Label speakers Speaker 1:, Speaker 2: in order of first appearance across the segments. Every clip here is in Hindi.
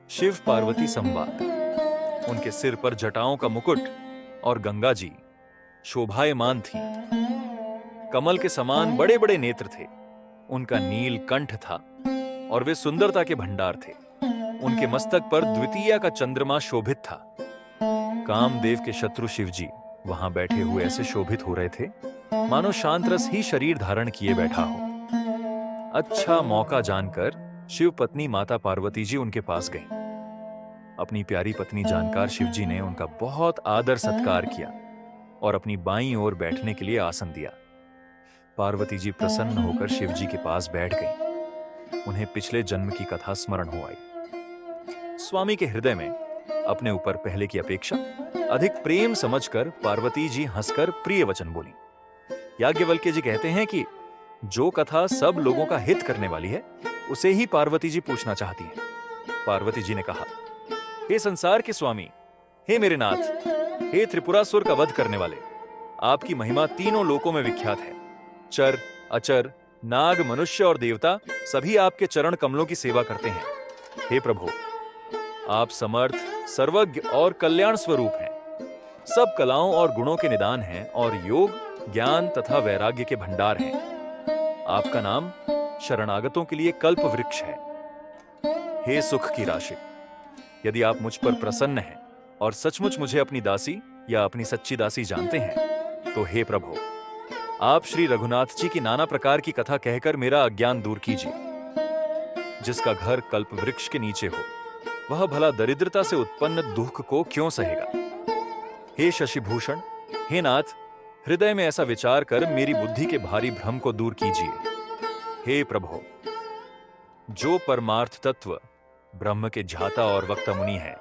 Speaker 1: शिव पार्वती संवाद। उनके सिर पर जटाओं का मुकुट और गंगा जी शोभायमान थी। कमल के समान बड़े बड़े नेत्र थे। उनका नील कंठ था और वे सुंदरता के भंडार थे। उनके मस्तक पर द्वितीया का चंद्रमा शोभित था। कामदेव के शत्रु शिवजी वहां बैठे हुए ऐसे शोभित हो रहे थे मानो शांत रस ही शरीर धारण किए बैठा हो। अच्छा मौका जानकर शिव पत्नी माता पार्वती जी उनके पास गईं। अपनी प्यारी पत्नी जानकर शिवजी ने उनका बहुत आदर सत्कार किया और अपनी बाईं ओर बैठने के लिए आसन दिया। पार्वती जी प्रसन्न होकर शिवजी के पास बैठ गईं। उन्हें पिछले जन्म की कथा स्मरण हो आई। स्वामी के हृदय में अपने ऊपर पहले की अपेक्षा अधिक प्रेम समझकर पार्वती जी हंसकर प्रिय वचन बोली। याज्ञवल्क्य जी कहते हैं कि जो कथा सब लोगों का हित करने वाली है उसे ही पार्वती जी पूछना चाहती हैं। पार्वती जी ने कहा, हे संसार के स्वामी, हे मेरे नाथ, हे त्रिपुरासुर का वध करने वाले, आपकी महिमा तीनों लोकों में विख्यात है। चर, अचर, नाग, मनुष्य और देवता सभी आपके चरण कमलों की सेवा करते हैं। हे प्रभु, आप समर्थ, सर्वज्ञ और कल्याण स्वरूप हैं। सब कलाओं और गुणों के निदान हैं और योग, ज्ञान तथा वैराग्य के भंडार हैं। आपका नाम शरणागतों के लिए कल्प वृक्ष है। हे सुख की राशि, यदि आप मुझ पर प्रसन्न हैं और सचमुच मुझे अपनी दासी या अपनी सच्ची दासी जानते हैं तो हे प्रभु, आप श्री रघुनाथ जी की नाना प्रकार की कथा कहकर मेरा अज्ञान दूर कीजिए। जिसका घर कल्प वृक्ष के नीचे हो वह भला दरिद्रता से उत्पन्न दुख को क्यों सहेगा। हे शशिभूषण, हे नाथ, हृदय में ऐसा विचार कर मेरी बुद्धि के भारी भ्रम को दूर कीजिए। हे प्रभु, जो परमार्थ तत्व ब्रह्म के झाता और वक्ता मुनि हैं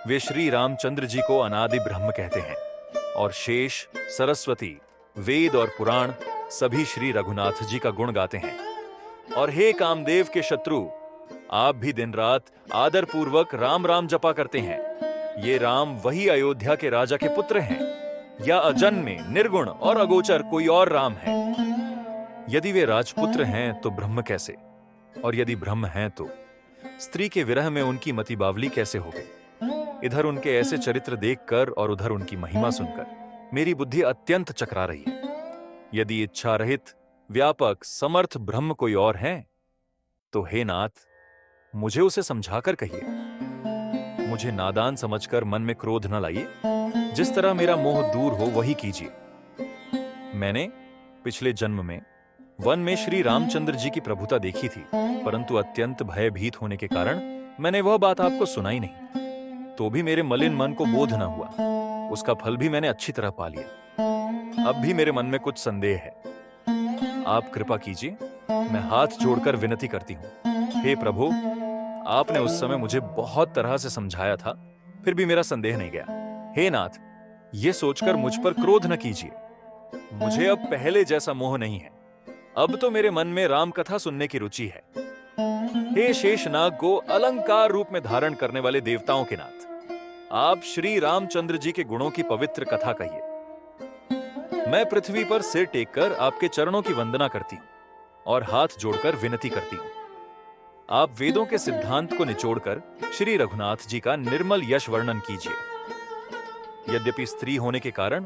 Speaker 1: वे श्री रामचंद्र जी को अनादि ब्रह्म कहते हैं और शेष, सरस्वती, वेद और पुराण सभी श्री रघुनाथ जी का गुण गाते हैं। और हे कामदेव के शत्रु, आप भी दिन रात आदर पूर्वक राम राम जपा करते हैं। ये राम वही अयोध्या के राजा के पुत्र हैं या अजन्मे, निर्गुण और अगोचर कोई और राम है। यदि वे राजपुत्र हैं तो ब्रह्म कैसे, और यदि ब्रह्म हैं तो स्त्री के विरह में उनकी मति बावली कैसे हो गई। इधर उनके ऐसे चरित्र देखकर और उधर उनकी महिमा सुनकर मेरी बुद्धि अत्यंत चकरा रही है। यदि इच्छा रहित, व्यापक, समर्थ ब्रह्म कोई और है तो हे नाथ, मुझे उसे समझाकर कहिए। मुझे नादान समझकर मन में क्रोध न लाइए। जिस तरह मेरा मोह दूर हो वही कीजिए। मैंने पिछले जन्म में वन में श्री रामचंद्र जी की प्रभुता देखी थी, परंतु अत्यंत भयभीत होने के कारण मैंने वह बात आपको सुनाई नहीं। तो भी मेरे मलिन मन को बोध न हुआ। उसका फल भी मैंने अच्छी तरह पा लिया। अब भी मेरे मन में कुछ संदेह है। आप कृपा कीजिए, मैं हाथ जोड़कर विनती करती हूं। हे प्रभु, आपने उस समय मुझे बहुत तरह से समझाया था, फिर भी मेरा संदेह नहीं गया। हे नाथ, ये सोचकर मुझ पर क्रोध न कीजिए। मुझे अब पहले जैसा मोह नहीं है। अब तो मेरे मन में राम कथा सुनने की रुचि है। हे शेषनाग को अलंकार रूप में धारण करने वाले देवताओं के नाथ, आप श्री रामचंद्र जी के गुणों की पवित्र कथा कहिए। मैं पृथ्वी पर सिर टेककर आपके चरणों की वंदना करती हूं और हाथ जोड़कर विनती करती हूं। आप वेदों के सिद्धांत को निचोड़कर श्री रघुनाथ जी का निर्मल यश वर्णन कीजिए। यद्यपि स्त्री होने के कारण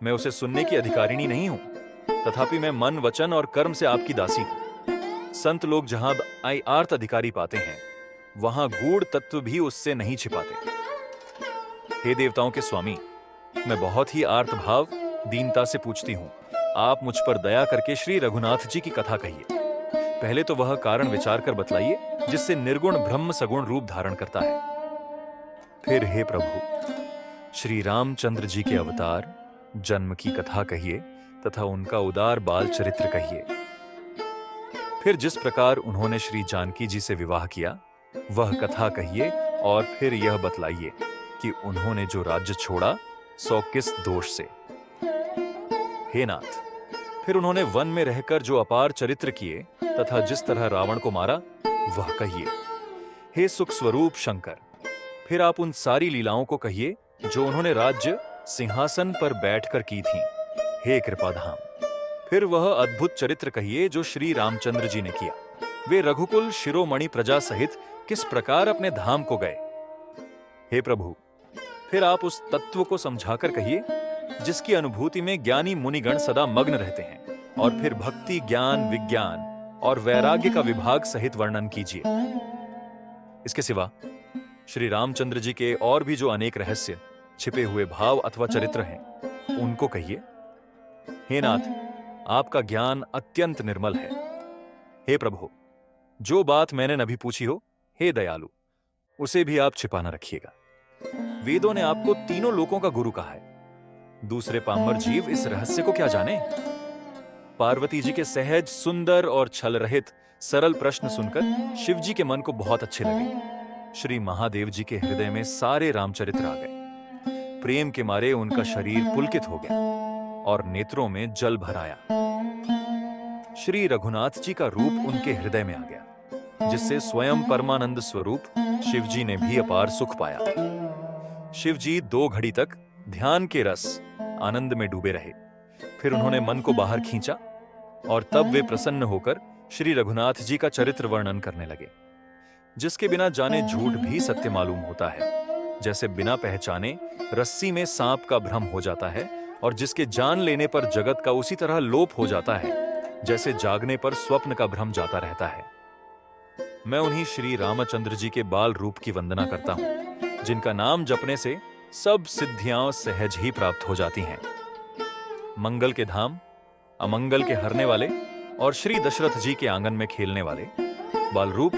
Speaker 1: मैं उसे सुनने की अधिकारिणी नहीं हूं, तथापि मैं मन, वचन और कर्म से आपकी दासी हूं। संत लोग जहां आर्त अधिकारी पाते हैं वहां गूढ़ तत्व भी उससे नहीं छिपाते। हे देवताओं के स्वामी, मैं बहुत ही आर्त भाव, दीनता से पूछती हूं, आप मुझ पर दया करके श्री रघुनाथ जी की कथा कहिए। पहले तो वह कारण विचार कर बतलाइए जिससे निर्गुण ब्रह्म सगुण रूप धारण करता है। फिर हे प्रभु, श्री रामचंद्र जी के अवतार, जन्म की कथा कहिए तथा उनका उदार बाल चरित्र कहिए। फिर जिस प्रकार उन्होंने श्री जानकी जी से विवाह किया वह कथा कहिए और फिर यह बतलाइए कि उन्होंने जो राज्य छोड़ा सो किस दोष से। हे नाथ, फिर उन्होंने वन में रहकर जो अपार चरित्र किए तथा जिस तरह रावण को मारा वह कहिए। हे सुख स्वरूप शंकर, फिर आप उन सारी लीलाओं को कहिए जो उन्होंने राज्य सिंहासन पर बैठकर की थीं। हे कृपाधाम, फिर वह अद्भुत चरित्र कहिए जो श्री रामचंद्र जी ने किया। वे रघुकुल शिरोमणि प्रजा सहित किस प्रकार अपने धाम को गए हे प्रभु, फिर आप उस तत्व को समझाकर कहिए जिसकी अनुभूति में ज्ञानी मुनिगण सदा मग्न रहते हैं, और फिर भक्ति, ज्ञान, विज्ञान और वैराग्य का विभाग सहित वर्णन कीजिए। इसके सिवा श्री रामचंद्र जी के और भी जो अनेक रहस्य, छिपे हुए भाव अथवा चरित्र हैं, उनको कहिए। हे नाथ, आपका ज्ञान अत्यंत निर्मल है। हे प्रभु, जो बात मैंने नभी पूछी हो, हे दयालु, उसे भी आप छिपा न रखिएगा। वेदों ने आपको तीनों लोकों का गुरु कहा है, दूसरे पामर जीव इस रहस्य को क्या जाने? पार्वती जी के सहज, सुंदर और छल रहित सरल प्रश्न सुनकर शिव जी के मन को बहुत अच्छे लगे। श्री महादेव जी के हृदय में सारे रामचरित्र आ गए। प्रेम के मारे उनका शरीर पुलकित हो गया और नेत्रों में जल भर आया। श्री रघुनाथ जी का रूप उनके हृदय में आ गया, जिससे स्वयं परमानंद स्वरूप शिव जी ने भी अपार सुख पाया। शिव जी 2 घड़ी तक ध्यान के रस, आनंद में डूबे रहे। फिर उन्होंने मन को बाहर खींचा और तब वे प्रसन्न होकर श्री रघुनाथ जी का चरित्र वर्णन करने लगे, जिसके बिना जाने झूठ भी सत्य मालूम होता है। जैसे बिना पहचाने रस्सी में सांप का भ्रम हो जाता है, और जिसके जान लेने पर जगत का उसी तरह लोप हो जाता है, जैसे जागने पर स्वप्न का भ्रम जाता रहता है। मैं उन्हीं श्री रामचंद्र जी के बाल रूप की वंदना करता हूं, जिनका नाम जपने से सब सिद्धियां सहज ही प्राप्त हो जाती हैं। मंगल के धाम, अमंगल के हरने वाले और श्री दशरथ जी के आंगन में खेलने वाले बालरूप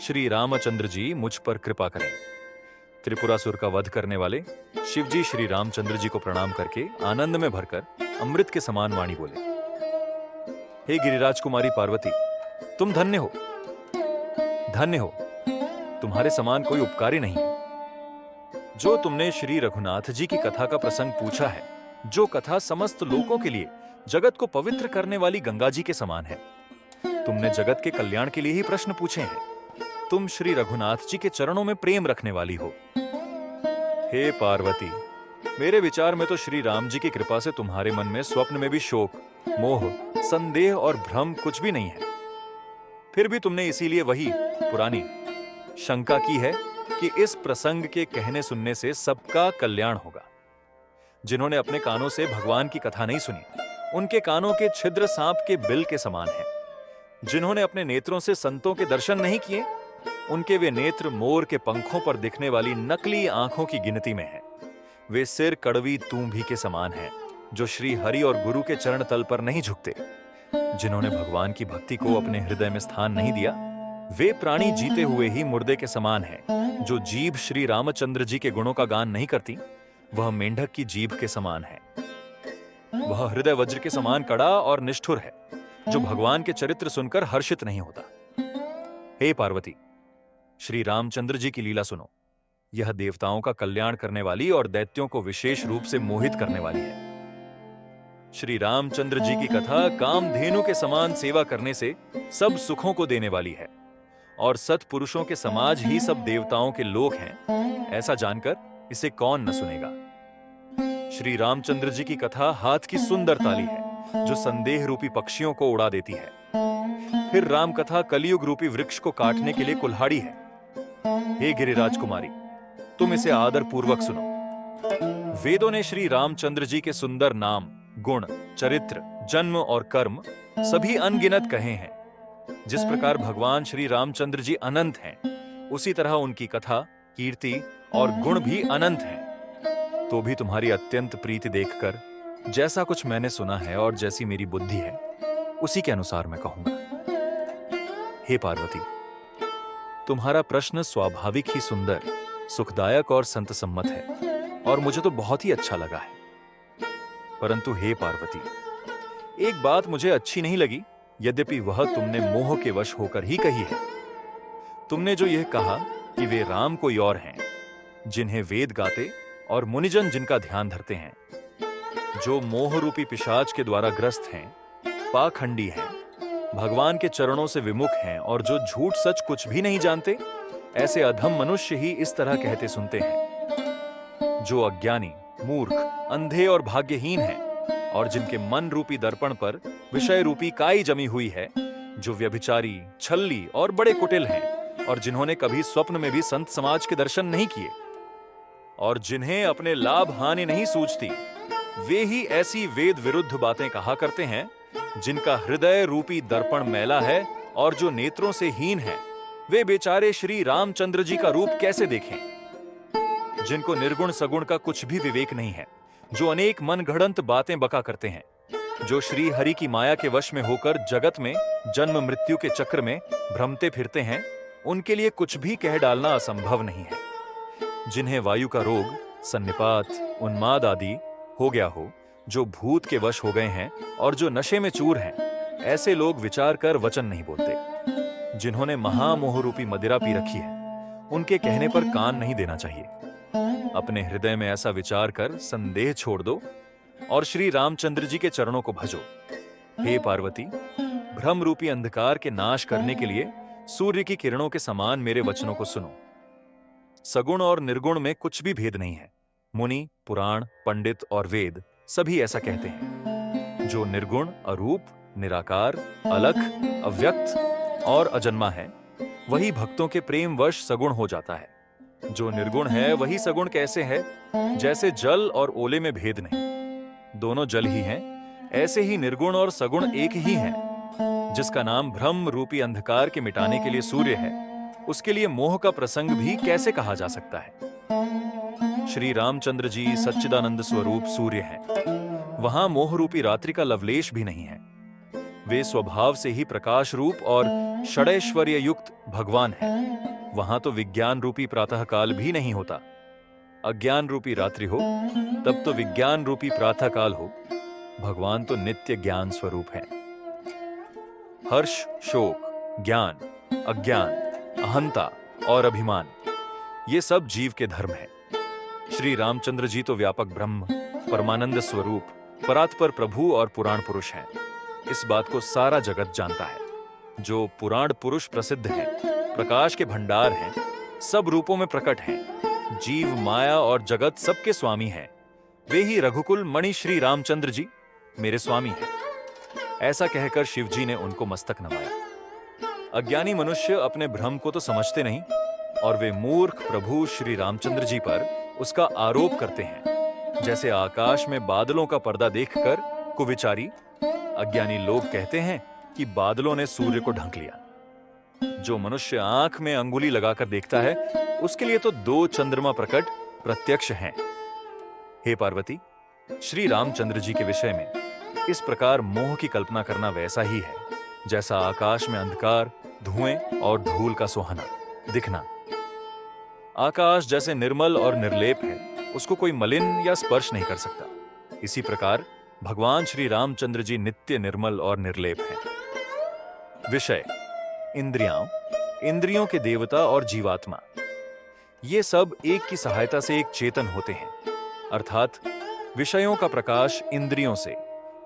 Speaker 1: श्री रामचंद्र जी मुझ पर कृपा करें। त्रिपुरासुर का वध करने वाले शिव जी श्री रामचंद्र जी को प्रणाम करके आनंद में भरकर अमृत के समान वाणी बोले, हे गिरिराज कुमारी पार्वती, तुम धन्य हो, धन्य हो, तुम्हारे समान कोई उपकारी नहीं। जो तुमने श्री रघुनाथ जी की कथा का प्रसंग पूछा है, जो कथा समस्त लोकों के लिए जगत को पवित्र करने वाली गंगा जी के समान है, तुमने जगत के कल्याण के लिए ही प्रश्न पूछे हैं। तुम श्री रघुनाथ जी के चरणों में प्रेम रखने वाली हो। हे पार्वती, मेरे विचार में तो श्री राम जी की कृपा से तुम्हारे मन में स्वप्न में भी शोक, मोह, संदेह और भ्रम कुछ भी नहीं है। फिर भी तुमने इसीलिए वही पुरानी शंका की है कि इस प्रसंग के कहने सुनने से सबका कल्याण होगा। जिन्होंने अपने कानों से भगवान की कथा नहीं सुनी, उनके कानों के छिद्र सांप के बिल के समान हैं। जिन्होंने अपने नेत्रों से संतों के दर्शन नहीं किए, उनके वे नेत्र मोर के पंखों पर दिखने वाली नकली आंखों की गिनती में हैं। वे सिर कड़वी तूंभी के समान हैं, जो श्री हरि और गुरु के चरण तल पर नहीं झुकते। जिन्होंने भगवान की भक्ति को अपने हृदय में स्थान नहीं दिया, वे प्राणी जीते हुए ही मुर्दे के समान हैं। जो जीभ श्री रामचंद्र जी के गुणों का गान नहीं करती, वह मेंढक की जीभ के समान है। वह हृदय वज्र के समान कड़ा और निष्ठुर है, जो भगवान के चरित्र सुनकर हर्षित नहीं होता। हे पार्वती, श्री रामचंद्र जी की लीला सुनो। यह देवताओं का कल्याण करने वाली और दैत्यों को विशेष रूप से मोहित करने वाली है। श्री रामचंद्र जी की कथा कामधेनु के समान सेवा करने से सब सुखों को देने वाली है, और सत्पुरुषों के समाज ही सब देवताओं के लोक हैं। ऐसा जानकर इसे कौन न सुनेगा। श्री रामचंद्र जी की कथा हाथ की सुंदर ताली है, जो संदेह रूपी पक्षियों को उड़ा देती है। फिर राम कथा कलयुग रूपी वृक्ष को काटने के लिए कुल्हाड़ी है। हे गिरिराज कुमारी, तुम इसे आदर पूर्वक सुनो। वेदों ने श्री रामचंद्र जी के सुंदर नाम, गुण, चरित्र, जन्म और कर्म सभी अनगिनत कहे हैं। जिस प्रकार भगवान श्री रामचंद्र जी अनंत हैं, उसी तरह उनकी कथा, कीर्ति और गुण भी अनंत हैं। तो भी तुम्हारी अत्यंत प्रीति देखकर जैसा कुछ मैंने सुना है और जैसी मेरी बुद्धि है, उसी के अनुसार मैं कहूंगा। हे पार्वती, तुम्हारा प्रश्न स्वाभाविक ही सुंदर, सुखदायक और संत सम्मत है, और मुझे तो बहुत ही अच्छा लगा है। परंतु हे पार्वती, एक बात मुझे अच्छी नहीं लगी, यद्यपि वह तुमने मोह के वश होकर ही कही है। तुमने जो यह कहा कि वे राम कोई और हैं, जिन्हें वेद गाते और मुनिजन जिनका ध्यान धरते हैं, जो मोह रूपी पिशाच के द्वारा ग्रस्त हैं, पाखंडी हैं, भगवान के चरणों से विमुख हैं, और जो झूठ सच कुछ भी नहीं जानते, ऐसे अधम मनुष्य ही इस तरह कहते सुनते हैं। जो अज्ञानी, मूर्ख, अंधे और भाग्यहीन हैं, और जिनके मन रूपी दर्पण पर विषय रूपी काई जमी हुई है, जो व्यभिचारी, छल्ली और बड़े कुटिल हैं, और जिन्होंने कभी स्वप्न में भी संत समाज के दर्शन नहीं किए, और जिन्हें अपने लाभ हानि नहीं सूझती, वे ही ऐसी वेद विरुद्ध बातें कहा करते हैं जिनका हृदय रूपी दर्पण मैला है और जो नेत्रों से हीन है, वे बेचारे श्री रामचंद्र जी का रूप कैसे देखें? जिनको निर्गुण सगुण का कुछ भी विवेक नहीं है, जो अनेक मनगढ़ंत बातें बका करते हैं, जो श्री हरि की माया के वश में होकर जगत में जन्म मृत्यु के चक्र में भ्रमते फिरते हैं, उनके लिए कुछ भी कह डालना असंभव नहीं है। जिन्हें वायु का रोग, सन्निपात, उन्माद आदि हो गया हो, जो भूत के वश हो गए हैं और जो नशे में चूर हैं, ऐसे लोग विचार कर वचन नहीं बोलते। जिन्होंने महामोह रूपी मदिरा पी रखी है, उनके कहने पर कान नहीं देना चाहिए। अपने हृदय में ऐसा विचार कर संदेह छोड़ दो और श्री रामचंद्र जी के चरणों को भजो। हे पार्वती, भ्रम रूपी अंधकार के नाश करने के लिए सूर्य की किरणों के समान मेरे वचनों को सुनो। सगुण और निर्गुण में कुछ भी भेद नहीं है। मुनि, पुराण, पंडित और वेद सभी ऐसा कहते हैं। जो निर्गुण, अरूप, निराकार, अलख, अव्यक्त और अजन्मा है, वही भक्तों के प्रेम वश सगुण हो जाता है। जो निर्गुण है वही सगुण कैसे है? जैसे जल और ओले में भेद नहीं, दोनों जल ही हैं, ऐसे ही निर्गुण और सगुण एक ही हैं। जिसका नाम भ्रम रूपी अंधकार के मिटाने के लिए सूर्य है, उसके लिए मोह का प्रसंग भी कैसे कहा जा सकता है? श्री रामचंद्र जी सच्चिदानंद स्वरूप सूर्य हैं। वहां मोह रूपी रात्रि का लवलेश भी नहीं है। वे स्वभाव से ही प्रकाश रूप और षडैश्वर्य युक्त भगवान हैं। वहां तो विज्ञान रूपी प्रातः काल भी नहीं होता। अज्ञान रूपी रात्रि हो तब तो विज्ञान रूपी प्रातः काल हो। भगवान तो नित्य ज्ञान स्वरूप है। हर्ष, शोक, ज्ञान, अज्ञान, अहंता और अभिमान, ये सब जीव के धर्म है। श्री रामचंद्र जी तो व्यापक ब्रह्म, परमानंद स्वरूप, परात्पर प्रभु और पुराण पुरुष हैं। इस बात को सारा जगत जानता है। जो पुराण पुरुष प्रसिद्ध हैं, प्रकाश के भंडार हैं, सब रूपों में प्रकट हैं, जीव, माया और जगत सबके स्वामी हैं, वे ही रघुकुल मणि श्री रामचंद्र जी मेरे स्वामी हैं। ऐसा कहकर शिव जी ने उनको मस्तक नवाया। अज्ञानी मनुष्य अपने भ्रम को तो समझते नहीं और वे मूर्ख प्रभु श्री रामचंद्र जी पर उसका आरोप करते हैं। जैसे आकाश में बादलों का पर्दा देखकर कुविचारी अज्ञानी लोग कहते हैं कि बादलों ने सूर्य को ढक लिया। जो मनुष्य आंख में अंगुली लगाकर देखता है, उसके लिए तो दो चंद्रमा प्रकट प्रत्यक्ष हैं। हे पार्वती, श्री रामचंद्र जी के विषय में इस प्रकार मोह की कल्पना करना वैसा ही है जैसा आकाश में अंधकार, धुएं और धूल का सुहाना दिखना। आकाश जैसे निर्मल और निर्लेप है, उसको कोई मलिन या स्पर्श नहीं कर सकता। इसी प्रकार भगवान श्री रामचंद्र जी नित्य निर्मल और निर्लेप हैं। विषय, इंद्रियों के देवता और जीवात्मा, ये सब एक की सहायता से एक चेतन होते हैं। अर्थात विषयों का प्रकाश इंद्रियों से,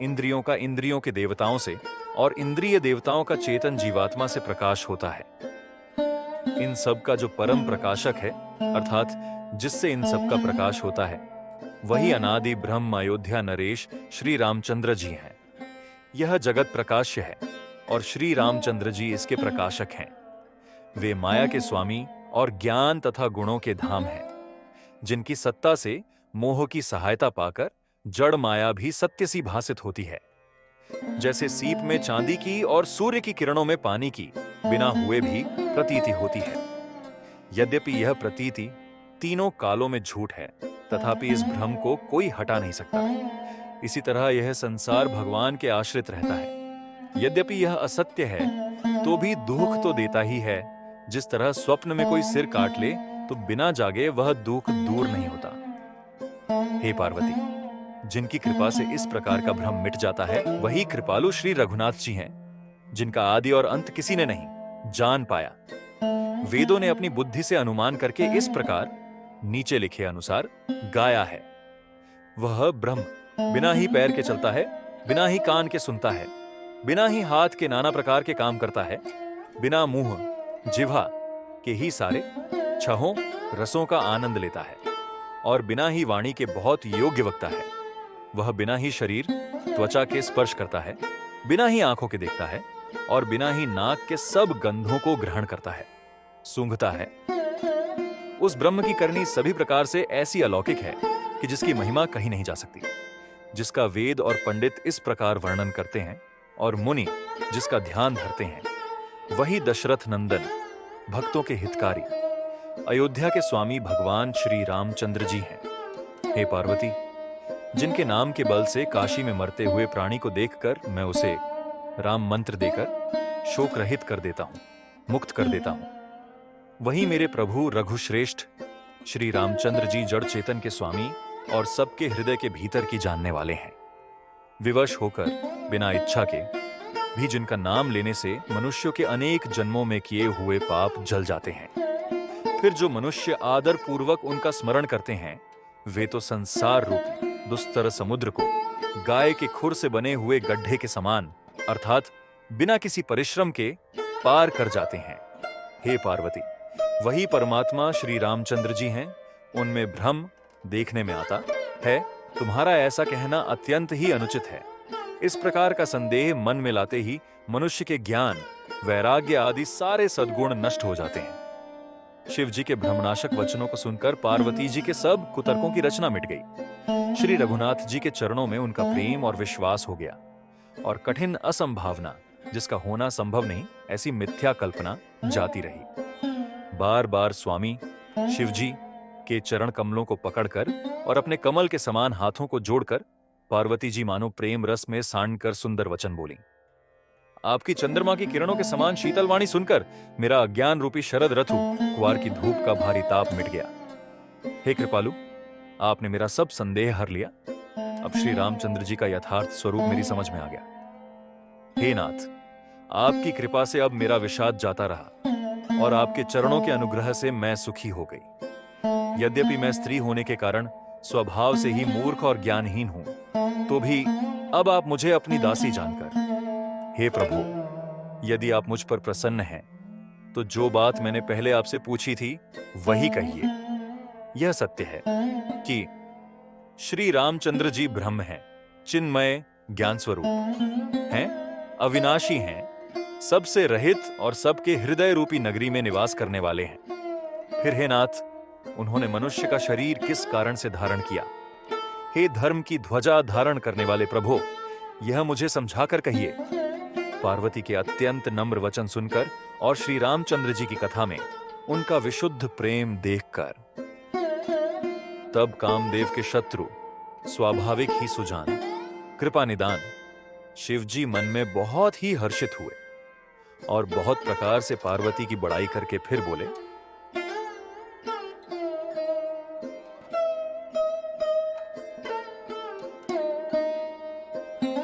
Speaker 1: इंद्रियों का इंद्रियों के देवताओं से और इंद्रिय देवताओं का चेतन जीवात्मा से प्रकाश होता है। इन सब का जो परम प्रकाशक है, अर्थात जिससे इन सब का प्रकाश होता है, वही अनादि ब्रह्म अयोध्या नरेश श्री रामचंद्र जी हैं। यह जगत प्रकाश्य है और श्री रामचंद्र जी इसके प्रकाशक हैं। वे माया के स्वामी और ज्ञान तथा गुणों के धाम हैं, जिनकी सत्ता से मोह की सहायता पाकर जड़ माया भी सत्य सी भासित होती है। जैसे सीप में चांदी की और सूर्य की किरणों में पानी की बिना हुए भी प्रतीति होती है। यद्यपि यह प्रतीति तीनों कालों में झूठ है, तथापि इस भ्रम को कोई हटा नहीं सकता। इसी तरह यह संसार भगवान के आश्रित रहता है। यद्यपि यह असत्य है, तो भी दुख तो देता ही है। जिस तरह स्वप्न में कोई सिर काट ले तो बिना जागे वह दुख दूर नहीं होता। हे पार्वती, जिनकी कृपा से इस प्रकार का भ्रम मिट जाता है, वही कृपालु श्री रघुनाथ जी हैं, जिनका आदि और अंत किसी ने नहीं जान पाया। वेदों ने अपनी बुद्धि से अनुमान करके इस प्रकार नीचे लिखे अनुसार गाया है। वह ब्रह्म बिना ही पैर के चलता है, बिना ही कान के सुनता है, बिना ही हाथ के नाना प्रकार के काम करता है, बिना मुंह जिह्वा के ही सारे छहों रसों का आनंद लेता है और बिना ही वाणी के बहुत योग्य वक्ता है। वह बिना ही शरीर त्वचा के स्पर्श करता है, बिना ही आंखों के देखता है और बिना ही नाक के सब गंधों को ग्रहण करता है, सूंघता है। उस ब्रह्म की करनी सभी प्रकार से ऐसी अलौकिक है कि जिसकी महिमा कहीं नहीं जा सकती, जिसका वेद और पंडित इस प्रकार वर्णन करते हैं और मुनि जिसका ध्यान धरते हैं, वही दशरथ नंदन, भक्तों के हितकारी, अयोध्या के स्वामी भगवान श्री रामचंद्र जी हैं। हे पार्वती, जिनके नाम के बल से काशी में मरते हुए प्राणी को देखकर मैं उसे राम मंत्र देकर शोक रहित कर देता हूं, मुक्त कर देता हूं, वही मेरे प्रभु रघुश्रेष्ठ श्री रामचंद्र जी जड़ चेतन के स्वामी और सबके हृदय के भीतर की जानने वाले हैं। विवश होकर बिना इच्छा के भी जिनका नाम लेने से मनुष्यों के अनेक जन्मों में किए हुए पाप जल जाते हैं, फिर जो मनुष्य आदर पूर्वक उनका स्मरण करते हैं, वे तो संसार रूपी दुस्तर समुद्र को गाय के खुर से बने हुए गड्ढे के समान अर्थात बिना किसी परिश्रम के पार कर जाते हैं। हे पार्वती, वही परमात्मा श्री रामचंद्र जी हैं। उनमें भ्रम देखने में आता है। तुम्हारा ऐसा कहना अत्यंत ही अनुचित है। इस प्रकार का संदेह मन में लाते ही मनुष्य के ज्ञान, वैराग्य आदि सारे सद्गुण नष्ट हो जाते हैं। शिव जी के भ्रमनाशक वचनों को सुनकर पार्वती जी के सब कुतर्कों की रचना मिट गई। श्री रघुनाथ जी के चरणों में उनका प्रेम और विश्वास हो गया और कठिन असंभावना, जिसका होना संभव नहीं, ऐसी मिथ्या कल्पना जाती रही। बार बार स्वामी शिव जी के चरण कमलों को पकड़कर और अपने कमल के समान हाथों को जोड़कर पार्वती जी मानो प्रेम रस में सांड कर सुंदर वचन बोली। आपकी चंद्रमा की किरणों के समान शीतल वाणी सुनकर मेरा अज्ञान रूपी शरद रथु कुवार की धूप का भारी ताप मिट गया। हे कृपालु, आपने मेरा सब संदेह हर लिया। अब श्री रामचंद्र जी का यथार्थ स्वरूप मेरी समझ में आ गया। हे नाथ, आपकी कृपा से अब मेरा विषाद जाता रहा और आपके चरणों के अनुग्रह से मैं सुखी हो गई। यद्यपि मैं स्त्री होने के कारण स्वभाव से ही मूर्ख और ज्ञानहीन हूं, तो भी अब आप मुझे अपनी दासी जानकर, हे प्रभु, यदि आप मुझ पर प्रसन्न हैं, तो जो बात मैंने पहले आपसे पूछी थी वही कहिए। यह सत्य है कि श्री रामचंद्र जी ब्रह्म हैं, चिन्मय ज्ञान स्वरूप हैं, अविनाशी हैं, सबसे रहित और सबके हृदय रूपी नगरी में निवास करने वाले हैं। फिर हे नाथ, उन्होंने मनुष्य का शरीर किस कारण से धारण किया? हे धर्म की ध्वजा धारण करने वाले प्रभु, यह मुझे समझाकर कहिए। पार्वती के अत्यंत नम्र वचन सुनकर और श्री रामचंद्र जी की कथा में उनका विशुद्ध प्रेम देखकर तब कामदेव के शत्रु, स्वाभाविक ही सुजान, कृपा निदान शिव जी मन में बहुत ही हर्षित हुए और बहुत प्रकार से पार्वती की बड़ाई करके फिर बोले,